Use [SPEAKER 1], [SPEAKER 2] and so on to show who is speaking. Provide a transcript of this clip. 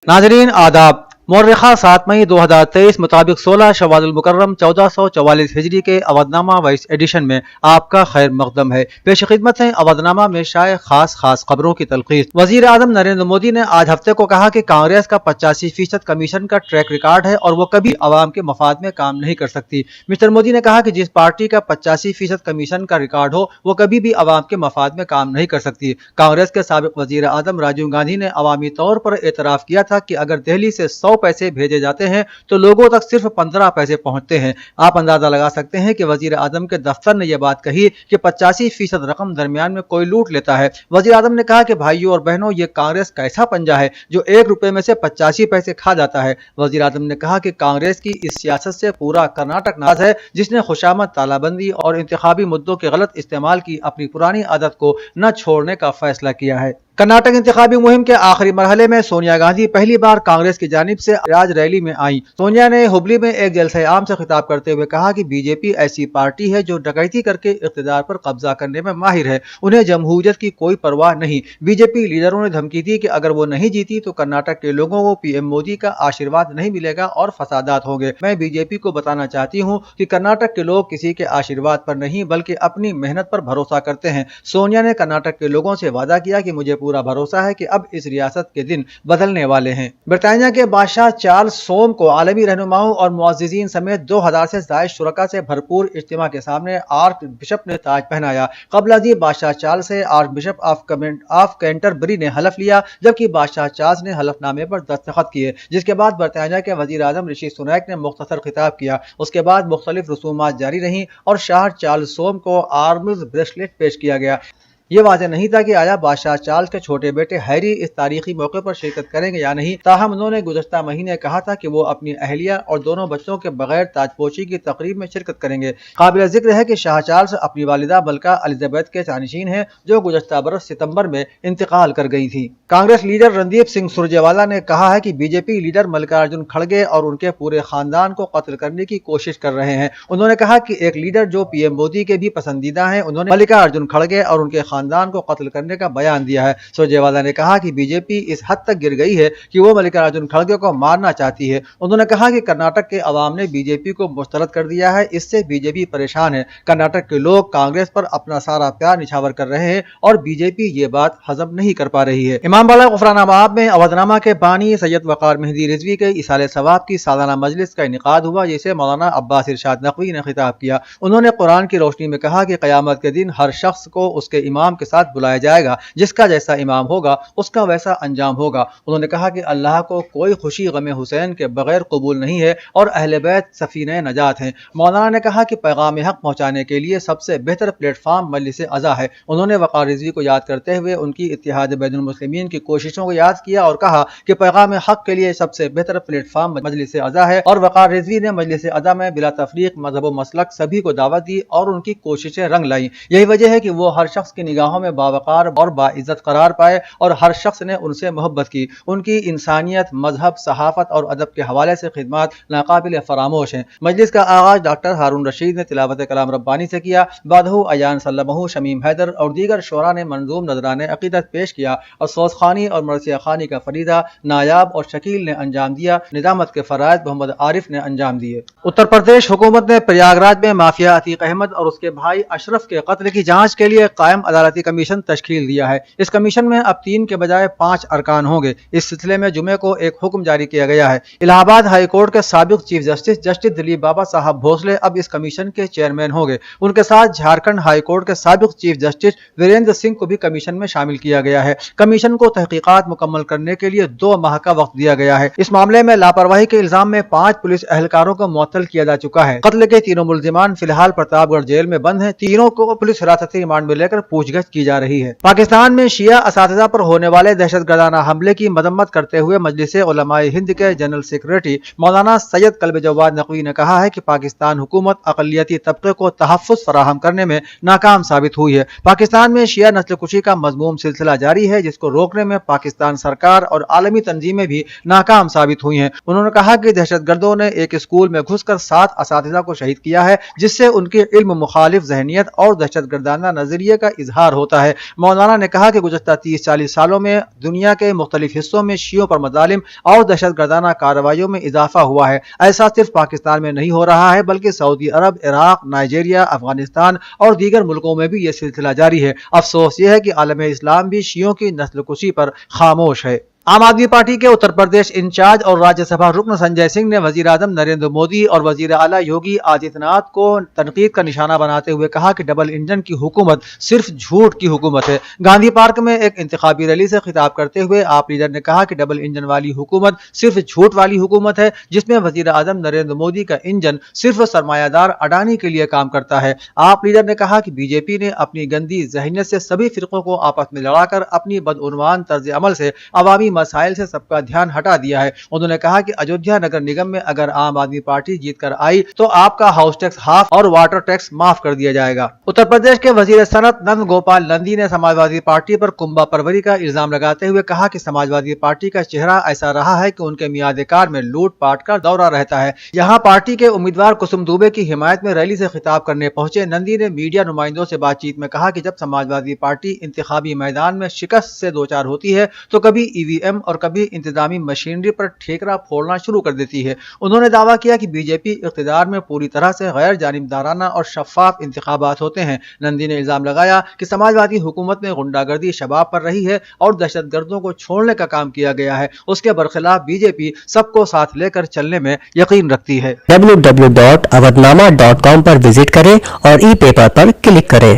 [SPEAKER 1] नाजरीन आदाब। मौर्रिखा 7 मई 2023 मुताबिक 16 शवाल मुकर्रम 1444 हिजरी के अवधनामा वाइस एडिशन में आपका खैर मकदम है। पेश खिदमत है अवधनामा में शाये खास खबरों की तलखीस। वजीर आजम नरेंद्र मोदी ने आज हफ्ते को कहा कि कांग्रेस का 85% कमीशन का ट्रैक रिकॉर्ड है और वो कभी आवाम के मफाद में काम नहीं कर सकती। मिस्टर मोदी ने कहा कि जिस पार्टी का 85% कमीशन का रिकॉर्ड हो वो कभी भी आवाम के मफाद में काम नहीं कर सकती। कांग्रेस के साबिक वजीर आजम राजीव गांधी ने अवामी तौर पर एतराफ किया था कि अगर दिल्ली से 100 पैसे भेजे जाते हैं तो लोगों तक सिर्फ 15 पैसे पहुंचते हैं। आप अंदाजा लगा सकते हैं कि वजीर आजम के दफ्तर ने यह बात कही कि 85% रकम दरमियान में कोई लूट लेता है। वजीर आजम ने कहा कि भाइयों और बहनों, ये कांग्रेस कैसा पंजा है जो 1 रुपए में से 85 पैसे खा जाता है। वजीर आजम ने कहा कि कांग्रेस की इस सियासत से पूरा कर्नाटक नाराज है, जिसने खुशामद, तालाबंदी और इंतखाबी मुद्दों के गलत इस्तेमाल की अपनी पुरानी आदत को न छोड़ने का फैसला किया है। कर्नाटक इंतखाबी मुहिम के आखिरी मरहले में सोनिया गांधी पहली बार कांग्रेस की जानिब से आज रैली में आई। सोनिया ने हुबली में एक जलसे आम से खिताब करते हुए कहा कि बीजेपी ऐसी पार्टी है जो डकैती करके इख्तिदार पर कब्जा करने में माहिर है, उन्हें जमहूरियत की कोई परवाह नहीं। बीजेपी लीडरों ने धमकी दी कि अगर वो नहीं जीती तो कर्नाटक के लोगों को पीएम मोदी का आशीर्वाद नहीं मिलेगा और फसादात होंगे। मैं बीजेपी को बताना चाहती हूँ कि कर्नाटक के लोग किसी के आशीर्वाद पर नहीं बल्कि अपनी मेहनत पर भरोसा करते हैं। सोनिया ने कर्नाटक के लोगों से वादा किया कि मुझे पूरा भरोसा है कि अब इस रियासत के दिन बदलने वाले हैं। ब्रिटानिया के बादशाह चार्ल्स सोम को आलमी रहनुमाओं और मुअज़्ज़िज़ीन समेत 2000 से ज़ायद शुरका से भरपूर इज्तिमा के सामने आर्क बिशप ने ताज पहनाया। कबल अज़ीं बादशाह चार्ल्स से आर्क बिशप ऑफ कैंटरबरी ने हलफ लिया, जबकि बादशाह चार्ल्स ने हलफनामे पर दस्तखत किए, जिसके बाद ब्रिटानिया के वज़ीर आज़म ऋषि सुनैक ने मुख्तसर खिताब किया। उसके बाद मुख्तलिफ रसूमात जारी रहीं और शाह चार्ल्स सोम को आर्म्स ब्रेसलेट पेश किया गया। ये वाज़ेह नहीं था कि आया बादशाह चार्ल्स के छोटे बेटे हैरी इस तारीखी मौके पर शिरकत करेंगे या नहीं। ताहम उन्होंने गुज़श्ता महीने कहा था कि वो अपनी अहलिया और दोनों बच्चों के बगैर ताजपोशी की तकरीब में शिरकत करेंगे। काबिल जिक्र है कि शाह चार्ल्स अपनी वालिदा मलका एलिजाबेथ के जानशीन हैं, जो गुज़श्ता बरस सितंबर में इंतकाल कर गई थी। कांग्रेस लीडर रणदीप सिंह सुरजेवाला ने कहा है कि बीजेपी लीडर मल्लिकार्जुन खड़गे और उनके पूरे खानदान को कत्ल करने की कोशिश कर रहे हैं। उन्होंने कहा कि एक लीडर जो पीएम मोदी के भी पसंदीदा हैं, उन्होंने मल्लिकार्जुन खड़गे और उनके खानदान को कत्ल करने का बयान दिया है। सुरजेवाला ने कहा कि बीजेपी इस हद तक गिर गई है कि वो मल्लिकार्जुन खड़गे को मारना चाहती है। उन्होंने कहा कि कर्नाटक के अवाम ने बीजेपी को मुस्तरद कर दिया है, इससे बीजेपी परेशान है। कर्नाटक के लोग कांग्रेस पर अपना सारा प्यार निछावर कर रहे हैं और बीजेपी ये बात हजम नहीं कर पा रही है। इमामबाड़ा गुफरानाबाद में अवधनामा के बानी सैयद वकार मेहदी रिजवी के इसाले सवाब की सालाना मजलिस का इनेकाद हुआ, जिसे मौलाना अब्बास इरशाद नकवी ने खिताब किया। उन्होंने कुरान की रोशनी में कहा कि क़यामत के दिन हर शख्स को उसके इमाम के साथ बुलाया जाएगा, जिसका जैसा इमाम होगा उसका वैसा अंजाम होगा। उन्होंने कहा कि अल्लाह को कोई खुशी गमे हुसैन के बगैर कबूल नहीं है और अहले बैत सफीने नजात हैं। मौलाना ने कहा कि पैगाम हक पहुंचाने के लिए सबसे बेहतर प्लेटफॉर्म मजलिस अज़ा है। उन्होंने वकार रिजवी को याद करते हुए उनकी इत्तिहाद बैनुल मुस्लिमीन की कोशिशों को याद किया और कहा कि पैगाम हक के लिए सबसे बेहतर प्लेटफॉर्म मजलिस अज़ा है। और वकार रिजवी ने मजलिस अज़ा में बिला तफरीक मजहब व मसलक सभी को दावत दी और उनकी कोशिशें रंग लाई। यही वजह है कि वो हर शख्स की निगाहों में बावकार और बाइज्जत करार पाए और हर शख्स ने उनसे मोहब्बत की। उनकी इंसानियत, मजहब, सहाफत और अदब के हवाले से खिदमत नाकाबिल फरामोश हैं। मजलिस का आगाज डॉक्टर हारून रशीद ने तिलावत कलाम रब्बानी से किया। बादहू अयान सल्लमहू शमीम हैदर और दीगर शोरा ने मंजूम नजराने अकीदत पेश किया और सौस खानी और मरसिया खानी का फरीदा नायाब और शकील ने अंजाम दिया। निजामत के फराइज मोहम्मद आरिफ ने अंजाम दिए। उत्तर प्रदेश हुकूमत ने प्रयागराज में माफिया अतीक अहमद और उसके भाई अशरफ के कत्ल की जांच के लिए कायम अदालती कमीशन तश्कील दिया है। इस कमीशन में अब 3 के बजाय 5 अरकान होंगे। इस सिलसिले में जुमे को एक हुक्म जारी किया गया है। इलाहाबाद हाई कोर्ट के साबिक चीफ जस्टिस जस्टिस दिलीप बाबा साहब भोसले अब इस कमीशन के चेयरमैन होंगे। उनके साथ झारखंड हाई कोर्ट के साबिक चीफ जस्टिस वीरेंद्र सिंह को भी कमीशन में शामिल किया गया है। कमीशन को तहकीकात मुकम्मल करने के लिए 2 माह का वक्त दिया गया है। इस मामले में लापरवाही के इल्जाम में 5 पुलिस एहलकारों को मुअत्तल किया जा चुका है। कत्ल के तीनों मुल्जिमान फिलहाल प्रतापगढ़ जेल में बंद हैं। तीनों को पुलिस हिरासती रिमांड में लेकर पूछगछ की जा रही है। पाकिस्तान में शिया असातिज़ा पर होने वाले दहशतगर्दाना हमले की मदम्मत करते हुए मजलिस उलमाए हिंद के जनरल सेक्रेटरी मौलाना सैयद कल्ब जवाद नकवी ने कहा है कि पाकिस्तान हुकूमत अक़लियती तबके को तहफ़्फ़ुज़ फराहम करने में नाकाम साबित हुई है। पाकिस्तान में शिया नस्लकुशी का मज़मूम सिलसिला जारी है, जिसको रोकने में पाकिस्तान सरकार और आलमी तंजीमें भी नाकाम साबित हुई हैं। उन्होंने कहा कि दहशतगर्दों ने एक स्कूल में घुसकर 7 असातिज़ा को शहीद किया है, जिससे उनकी इल्म मुखालिफ ज़हनियत और दहशतगर्दाना नजरिए का इजहार اظہار ہوتا ہے۔ مولانا نے کہا کہ گزشتہ 30-40 سالوں میں دنیا کے مختلف حصوں میں شیعوں پر مظالم اور دہشت گردانہ کارروائیوں میں اضافہ ہوا ہے۔ ایسا صرف پاکستان میں نہیں ہو رہا ہے بلکہ سعودی عرب، عراق، نائجیریا، افغانستان اور دیگر ملکوں میں بھی یہ سلسلہ جاری ہے۔ افسوس یہ ہے کہ عالم اسلام بھی شیعوں کی نسل کشی پر خاموش ہے۔ عام آدمی پارٹی کے اتر پردیش انچارج اور راجیہ سبھا رکن سنجے سنگھ نے وزیر اعظم نریندر مودی اور وزیر اعلیٰ یوگی آدتیہ ناتھ کو تنقید کا نشانہ بناتے ہوئے کہا کہ ڈبل انجن کی حکومت صرف جھوٹ کی حکومت ہے۔ گاندھی پارک میں ایک انتخابی ریلی سے خطاب کرتے ہوئے آپ لیڈر نے کہا کہ ڈبل انجن والی حکومت صرف جھوٹ والی حکومت ہے، جس میں وزیر اعظم نریندر مودی کا انجن صرف سرمایہ دار اڈانی کے لیے کام کرتا ہے۔ آپ لیڈر نے کہا کہ بی جے پی نے اپنی گندی ذہنیت سے سبھی فرقوں کو آپس میں لڑا کر اپنی بدعنوان طرز عمل سے عوامی مسائل سے سب کا دھیان ہٹا دیا ہے۔ انہوں نے کہا کہ ایودھیا نگر نگم میں اگر عام آدمی پارٹی جیت کر آئی تو آپ کا ہاؤس ٹیکس ہاف اور واٹر ٹیکس معاف کر دیا جائے گا۔ اتر پردیش کے وزیر صنعت نند گوپال نندی نے سماجوادی پارٹی پر کنبہ پروری کا الزام لگاتے ہوئے کہا کہ سماجوادی پارٹی کا چہرہ ایسا رہا ہے کہ ان کے میعاد کار میں لوٹ پاٹ کا دورہ رہتا ہے۔ یہاں پارٹی کے امیدوار کسم دوبے کی حمایت میں ریلی سے خطاب کرنے پہنچے نندی نے میڈیا نمائندوں سے بات چیت میں کہا کہ جب سماجوادی پارٹی انتخابی میدان میں شکست سے دوچار ہوتی ہے تو کبھی ای وی ایم اور کبھی انتظامی مشینری پر ٹھیکرا پھوڑنا شروع کر دیتی ہے۔ انہوں نے دعویٰ کیا کہ بی جے پی اقتدار میں پوری طرح سے غیر جانبدارانہ اور شفاف انتخابات ہوتے ہیں۔ نندی نے الزام لگایا کہ سماجوادی حکومت میں غنڈہ گردی شباب پر رہی ہے اور دہشت گردوں کو چھوڑنے کا کام کیا گیا ہے۔ اس کے برخلاف بی جے پی سب کو ساتھ لے کر چلنے میں یقین رکھتی ہے۔
[SPEAKER 2] www.awadhnama.com پر وزٹ کریں اور ای پیپر پر کلک کریں۔